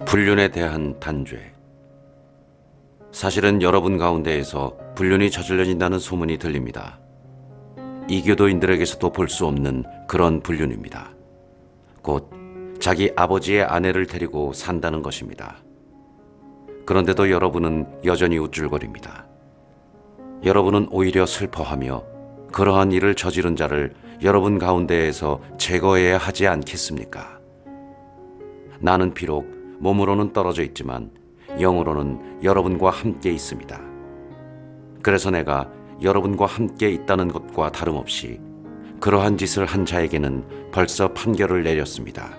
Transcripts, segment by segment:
불륜에 대한 단죄. 사실은 여러분 가운데에서 불륜이 저질러진다는 소문이 들립니다. 이교도인들에게서도 볼 수 없는 그런 불륜입니다. 곧 자기 아버지의 아내를 데리고 산다는 것입니다. 그런데도 여러분은 여전히 우쭐거립니다. 여러분은 오히려 슬퍼하며 그러한 일을 저지른 자를 여러분 가운데에서 제거해야 하지 않겠습니까? 나는 비록 몸으로는 떨어져 있지만 영으로는 여러분과 함께 있습니다. 그래서 내가 여러분과 함께 있다는 것과 다름없이 그러한 짓을 한 자에게는 벌써 판결을 내렸습니다.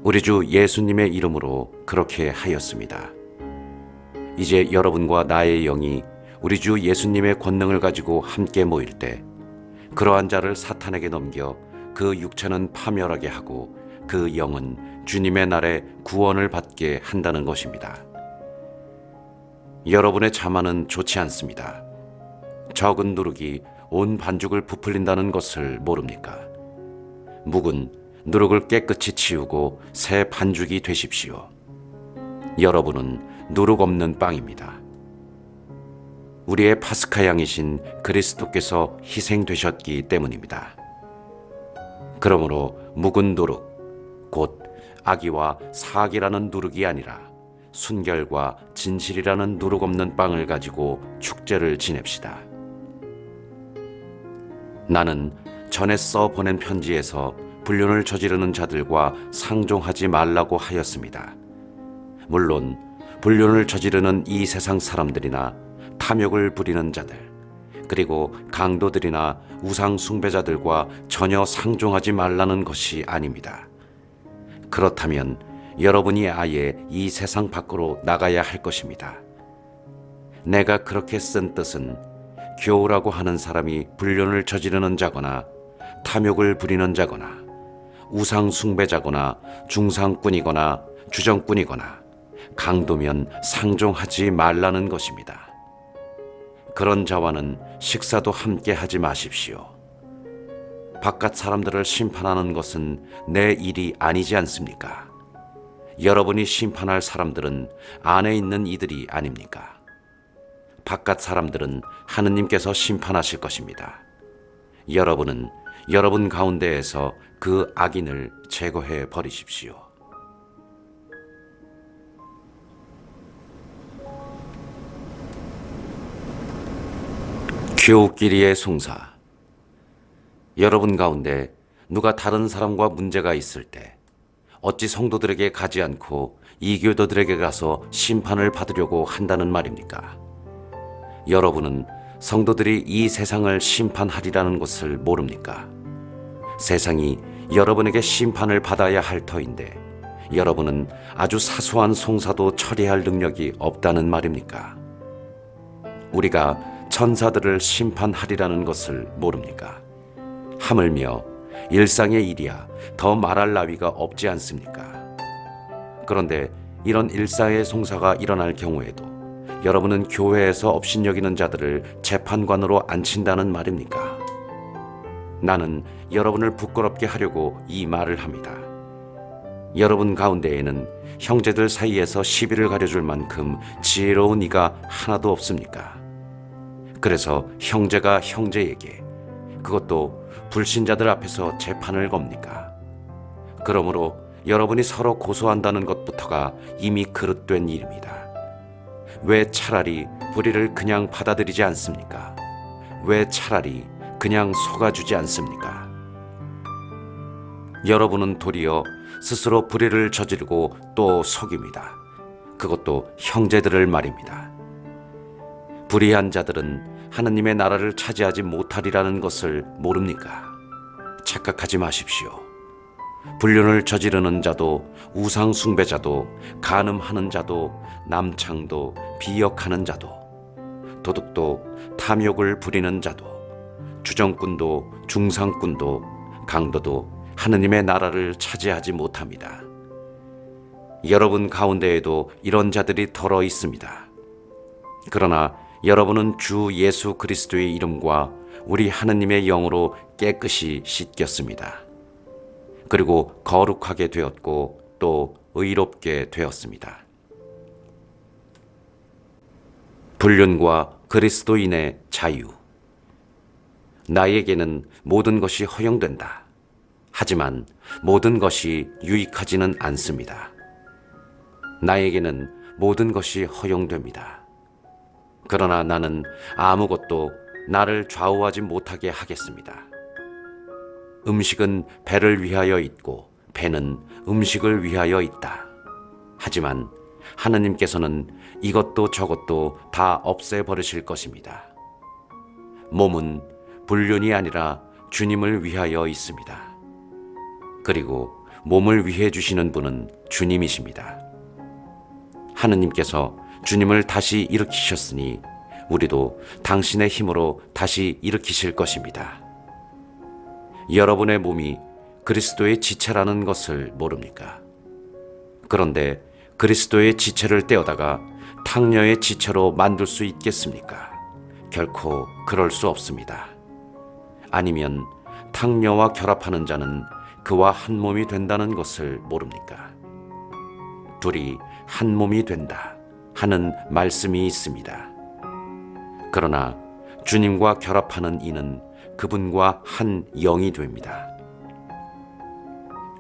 우리 주 예수님의 이름으로 그렇게 하였습니다. 이제 여러분과 나의 영이 우리 주 예수님의 권능을 가지고 함께 모일 때 그러한 자를 사탄에게 넘겨 그 육체는 파멸하게 하고 그 영은 주님의 날에 구원을 받게 한다는 것입니다. 여러분의 자만은 좋지 않습니다. 적은 누룩이 온 반죽을 부풀린다는 것을 모릅니까? 묵은 누룩을 깨끗이 치우고 새 반죽이 되십시오. 여러분은 누룩 없는 빵입니다. 우리의 파스카 양이신 그리스도께서 희생되셨기 때문입니다. 그러므로 묵은 누룩, 곧 악의와 사악이라는 누룩이 아니라 순결과 진실이라는 누룩 없는 빵을 가지고 축제를 지냅시다. 나는 전에 써 보낸 편지에서 불륜을 저지르는 자들과 상종하지 말라고 하였습니다. 물론 불륜을 저지르는 이 세상 사람들이나 탐욕을 부리는 자들, 그리고 강도들이나 우상 숭배자들과 전혀 상종하지 말라는 것이 아닙니다. 그렇다면 여러분이 아예 이 세상 밖으로 나가야 할 것입니다. 내가 그렇게 쓴 뜻은 교우라고 하는 사람이 불륜을 저지르는 자거나 탐욕을 부리는 자거나 우상 숭배자거나 중상꾼이거나 주정꾼이거나 강도면 상종하지 말라는 것입니다. 그런 자와는 식사도 함께 하지 마십시오. 바깥 사람들을 심판하는 것은 내 일이 아니지 않습니까? 여러분이 심판할 사람들은 안에 있는 이들이 아닙니까? 바깥 사람들은 하느님께서 심판하실 것입니다. 여러분은 여러분 가운데에서 그 악인을 제거해 버리십시오. 교우끼리의 송사. 여러분 가운데 누가 다른 사람과 문제가 있을 때 어찌 성도들에게 가지 않고 이교도들에게 가서 심판을 받으려고 한다는 말입니까? 여러분은 성도들이 이 세상을 심판하리라는 것을 모릅니까? 세상이 여러분에게 심판을 받아야 할 터인데 여러분은 아주 사소한 송사도 처리할 능력이 없다는 말입니까? 우리가 천사들을 심판하리라는 것을 모릅니까? 하물며 일상의 일이야 더 말할 나위가 없지 않습니까? 그런데 이런 일상의 송사가 일어날 경우에도 여러분은 교회에서 업신여기는 자들을 재판관으로 앉힌다는 말입니까? 나는 여러분을 부끄럽게 하려고 이 말을 합니다. 여러분 가운데에는 형제들 사이에서 시비를 가려줄 만큼 지혜로운 이가 하나도 없습니까? 그래서 형제가 형제에게, 그것도 불신자들 앞에서 재판을 겁니까? 그러므로 여러분이 서로 고소한다는 것부터가 이미 그릇된 일입니다. 왜 차라리 불의를 그냥 받아들이지 않습니까? 왜 차라리 그냥 속아주지 않습니까? 여러분은 도리어 스스로 불의를 저지르고 또 속입니다. 그것도 형제들을 말입니다. 불의한 자들은 하느님의 나라를 차지하지 못하리라는 것을 모릅니까? 착각하지 마십시오. 불륜을 저지르는 자도 우상 숭배자도 간음하는 자도 남창도 비역하는 자도 도둑도 탐욕을 부리는 자도 주정꾼도 중상꾼도 강도도 하느님의 나라를 차지하지 못합니다. 여러분 가운데에도 이런 자들이 덜어 있습니다. 그러나 여러분은 주 예수 그리스도의 이름과 우리 하느님의 영으로 깨끗이 씻겼습니다. 그리고 거룩하게 되었고 또 의롭게 되었습니다. 불륜과 그리스도인의 자유. 나에게는 모든 것이 허용된다. 하지만 모든 것이 유익하지는 않습니다. 나에게는 모든 것이 허용됩니다. 그러나 나는 아무것도 나를 좌우하지 못하게 하겠습니다. 음식은 배를 위하여 있고 배는 음식을 위하여 있다. 하지만 하느님께서는 이것도 저것도 다 없애버리실 것입니다. 몸은 불륜이 아니라 주님을 위하여 있습니다. 그리고 몸을 위해 주시는 분은 주님이십니다. 하느님께서 주님을 다시 일으키셨으니 우리도 당신의 힘으로 다시 일으키실 것입니다. 여러분의 몸이 그리스도의 지체라는 것을 모릅니까? 그런데 그리스도의 지체를 떼어다가 탕녀의 지체로 만들 수 있겠습니까? 결코 그럴 수 없습니다. 아니면 탕녀와 결합하는 자는 그와 한 몸이 된다는 것을 모릅니까? 둘이 한 몸이 된다 하는 말씀이 있습니다. 그러나 주님과 결합하는 이는 그분과 한 영이 됩니다.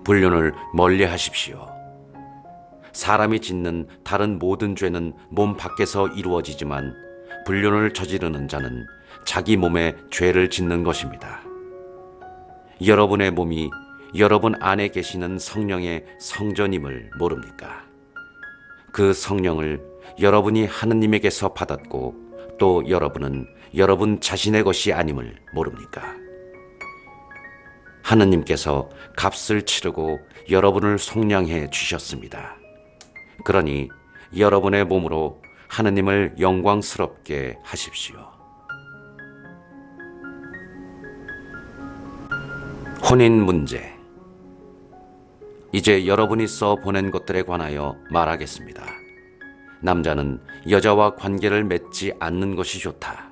불륜을 멀리 하십시오. 사람이 짓는 다른 모든 죄는 몸 밖에서 이루어지지만 불륜을 저지르는 자는 자기 몸에 죄를 짓는 것입니다. 여러분의 몸이 여러분 안에 계시는 성령의 성전임을 모릅니까? 그 성령을 여러분이 하느님에게서 받았고 또 여러분은 여러분 자신의 것이 아님을 모릅니까? 하느님께서 값을 치르고 여러분을 속량해 주셨습니다. 그러니 여러분의 몸으로 하느님을 영광스럽게 하십시오. 혼인 문제. 이제 여러분이 써 보낸 것들에 관하여 말하겠습니다. 남자는 여자와 관계를 맺지 않는 것이 좋다.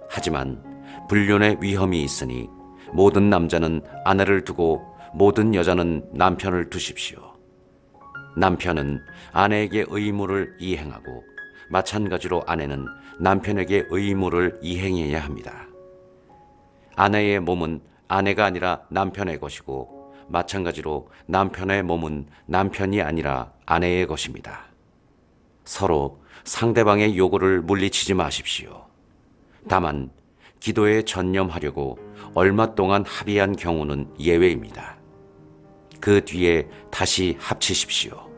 하지만 불륜의 위험이 있으니 모든 남자는 아내를 두고 모든 여자는 남편을 두십시오. 남편은 아내에게 의무를 이행하고 마찬가지로 아내는 남편에게 의무를 이행해야 합니다. 아내의 몸은 아내가 아니라 남편의 것이고 마찬가지로 남편의 몸은 남편이 아니라 아내의 것입니다. 서로 상대방의 요구를 물리치지 마십시오. 다만 기도에 전념하려고 얼마 동안 합의한 경우는 예외입니다. 그 뒤에 다시 합치십시오.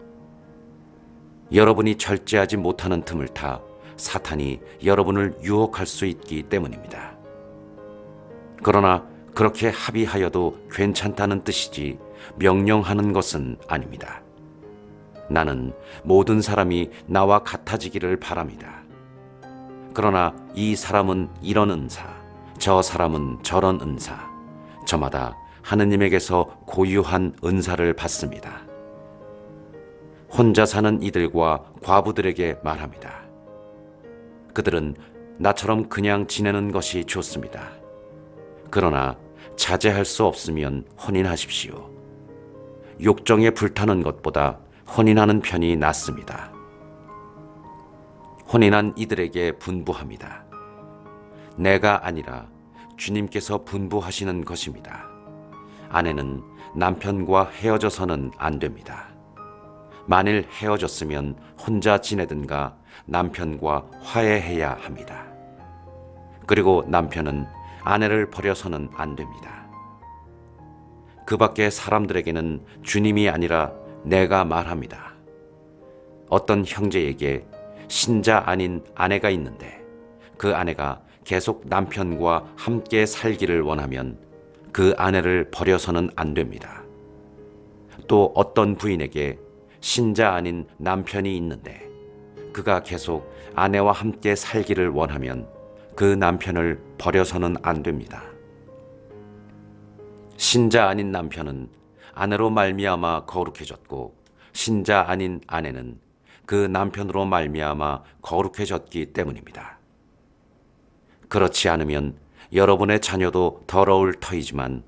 여러분이 절제하지 못하는 틈을 타 사탄이 여러분을 유혹할 수 있기 때문입니다. 그러나 그렇게 합의하여도 괜찮다는 뜻이지 명령하는 것은 아닙니다. 나는 모든 사람이 나와 같아지기를 바랍니다. 그러나 이 사람은 이런 은사, 저 사람은 저런 은사, 저마다 하느님에게서 고유한 은사를 받습니다. 혼자 사는 이들과 과부들에게 말합니다. 그들은 나처럼 그냥 지내는 것이 좋습니다. 그러나 자제할 수 없으면 혼인하십시오. 욕정에 불타는 것보다 혼인하는 편이 낫습니다. 혼인한 이들에게 분부합니다. 내가 아니라 주님께서 분부하시는 것입니다. 아내는 남편과 헤어져서는 안 됩니다. 만일 헤어졌으면 혼자 지내든가 남편과 화해해야 합니다. 그리고 남편은 아내를 버려서는 안 됩니다. 그 밖에 사람들에게는 주님이 아니라 내가 말합니다. 어떤 형제에게 신자 아닌 아내가 있는데 그 아내가 계속 남편과 함께 살기를 원하면 그 아내를 버려서는 안 됩니다. 또 어떤 부인에게 신자 아닌 남편이 있는데 그가 계속 아내와 함께 살기를 원하면 그 남편을 버려서는 안 됩니다. 신자 아닌 남편은 아내로 말미암아 거룩해졌고 신자 아닌 아내는 그 남편으로 말미암아 거룩해졌기 때문입니다. 그렇지 않으면 여러분의 자녀도 더러울 터이지만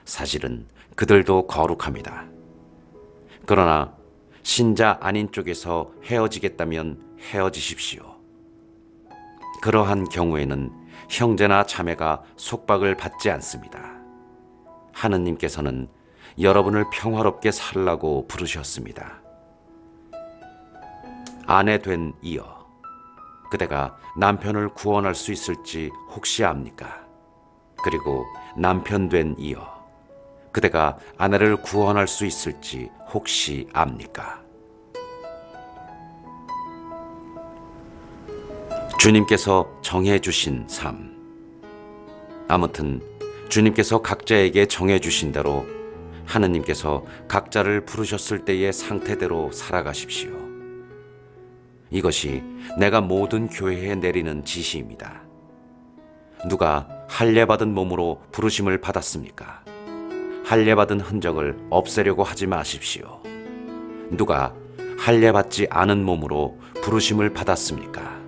사실은 그들도 거룩합니다. 그러나 신자 아닌 쪽에서 헤어지겠다면 헤어지십시오. 그러한 경우에는 형제나 자매가 속박을 받지 않습니다. 하느님께서는 여러분을 평화롭게 살라고 부르셨습니다. 아내 된 이여, 그대가 남편을 구원할 수 있을지 혹시 압니까? 그리고 남편 된 이여, 그대가 아내를 구원할 수 있을지 혹시 압니까? 주님께서 정해주신 삶. 아무튼 주님께서 각자에게 정해주신 대로 하느님께서 각자를 부르셨을 때의 상태대로 살아가십시오. 이것이 내가 모든 교회에 내리는 지시입니다. 누가 할례받은 몸으로 부르심을 받았습니까? 할례받은 흔적을 없애려고 하지 마십시오. 누가 할례받지 않은 몸으로 부르심을 받았습니까?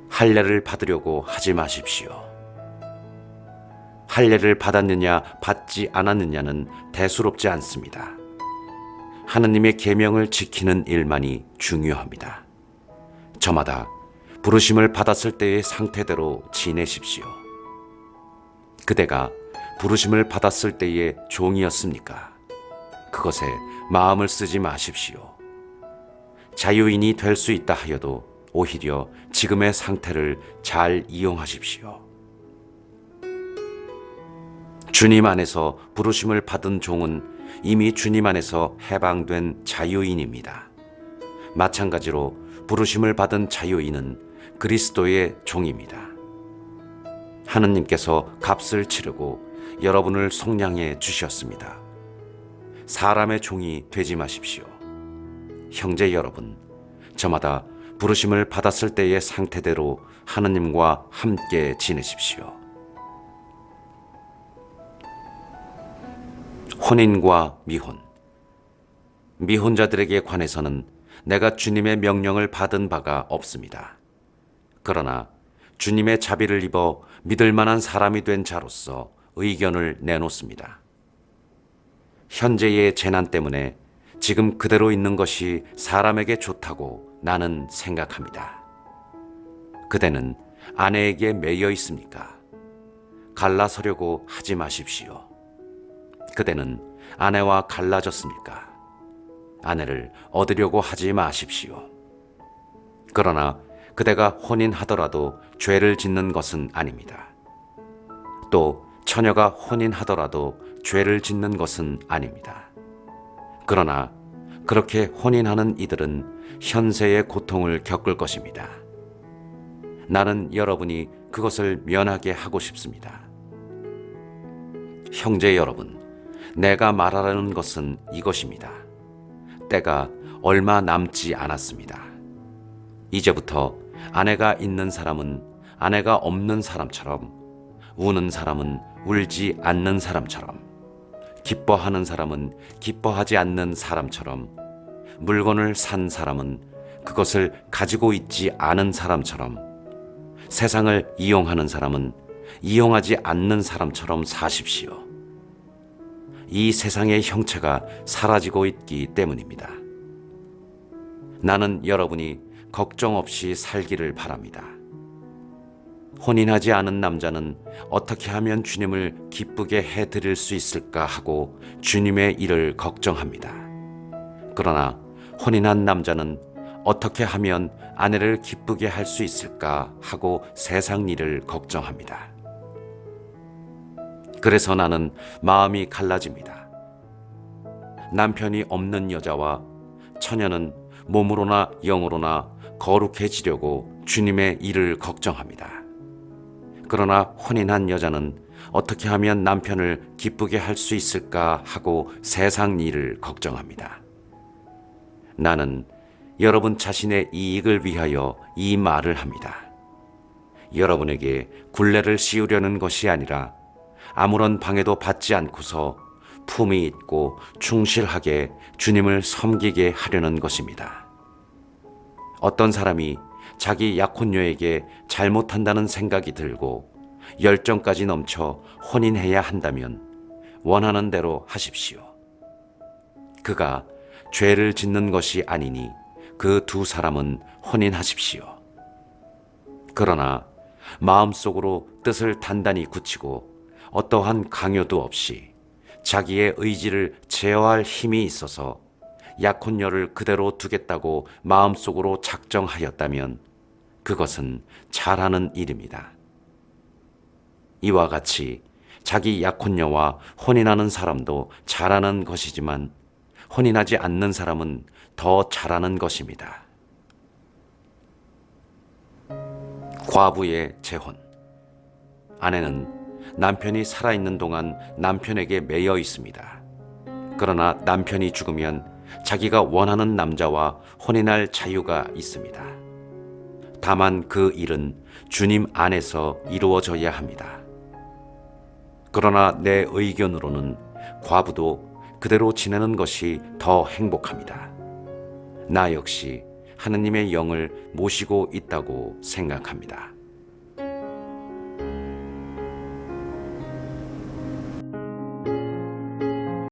할례를 받으려고 하지 마십시오. 할례를 받았느냐 받지 않았느냐는 대수롭지 않습니다. 하느님의 계명을 지키는 일만이 중요합니다. 저마다 부르심을 받았을 때의 상태대로 지내십시오. 그대가 부르심을 받았을 때의 종이었습니까? 그것에 마음을 쓰지 마십시오. 자유인이 될 수 있다 하여도 오히려 지금의 상태를 잘 이용하십시오. 주님 안에서 부르심을 받은 종은 이미 주님 안에서 해방된 자유인입니다. 마찬가지로 부르심을 받은 자유인은 그리스도의 종입니다. 하느님께서 값을 치르고 여러분을 속량해 주셨습니다. 사람의 종이 되지 마십시오. 형제 여러분, 저마다 부르심을 받았을 때의 상태대로 하느님과 함께 지내십시오. 혼인과 미혼. 미혼자들에게 관해서는 내가 주님의 명령을 받은 바가 없습니다. 그러나 주님의 자비를 입어 믿을 만한 사람이 된 자로서 의견을 내놓습니다. 현재의 재난 때문에 지금 그대로 있는 것이 사람에게 좋다고 나는 생각합니다. 그대는 아내에게 매여 있습니까? 갈라서려고 하지 마십시오. 그대는 아내와 갈라졌습니까? 아내를 얻으려고 하지 마십시오. 그러나 그대가 혼인하더라도 죄를 짓는 것은 아닙니다. 또 처녀가 혼인하더라도 죄를 짓는 것은 아닙니다. 그러나 그렇게 혼인하는 이들은 현세의 고통을 겪을 것입니다. 나는 여러분이 그것을 면하게 하고 싶습니다. 형제 여러분, 내가 말하려는 것은 이것입니다. 때가 얼마 남지 않았습니다. 이제부터 아내가 있는 사람은 아내가 없는 사람처럼, 우는 사람은 울지 않는 사람처럼, 기뻐하는 사람은 기뻐하지 않는 사람처럼, 물건을 산 사람은 그것을 가지고 있지 않은 사람처럼, 세상을 이용하는 사람은 이용하지 않는 사람처럼 사십시오. 이 세상의 형체가 사라지고 있기 때문입니다. 나는 여러분이 걱정 없이 살기를 바랍니다. 혼인하지 않은 남자는 어떻게 하면 주님을 기쁘게 해드릴 수 있을까 하고 주님의 일을 걱정합니다. 그러나 혼인한 남자는 어떻게 하면 아내를 기쁘게 할 수 있을까 하고 세상 일을 걱정합니다. 그래서 나는 마음이 갈라집니다. 남편이 없는 여자와 처녀는 몸으로나 영으로나 거룩해지려고 주님의 일을 걱정합니다. 그러나 혼인한 여자는 어떻게 하면 남편을 기쁘게 할 수 있을까 하고 세상 일을 걱정합니다. 나는 여러분 자신의 이익을 위하여 이 말을 합니다. 여러분에게 굴레를 씌우려는 것이 아니라 아무런 방해도 받지 않고서 품위 있고 충실하게 주님을 섬기게 하려는 것입니다. 어떤 사람이 자기 약혼녀에게 잘못한다는 생각이 들고 열정까지 넘쳐 혼인해야 한다면 원하는 대로 하십시오. 그가 죄를 짓는 것이 아니니 그 두 사람은 혼인하십시오. 그러나 마음속으로 뜻을 단단히 굳히고 어떠한 강요도 없이 자기의 의지를 제어할 힘이 있어서 약혼녀를 그대로 두겠다고 마음속으로 작정하였다면 그것은 잘하는 일입니다. 이와 같이 자기 약혼녀와 혼인하는 사람도 잘하는 것이지만 혼인하지 않는 사람은 더 잘하는 것입니다. 과부의 재혼. 아내는 남편이 살아있는 동안 남편에게 매여 있습니다. 그러나 남편이 죽으면 자기가 원하는 남자와 혼인할 자유가 있습니다. 다만 그 일은 주님 안에서 이루어져야 합니다. 그러나 내 의견으로는 과부도 그대로 지내는 것이 더 행복합니다. 나 역시 하느님의 영을 모시고 있다고 생각합니다.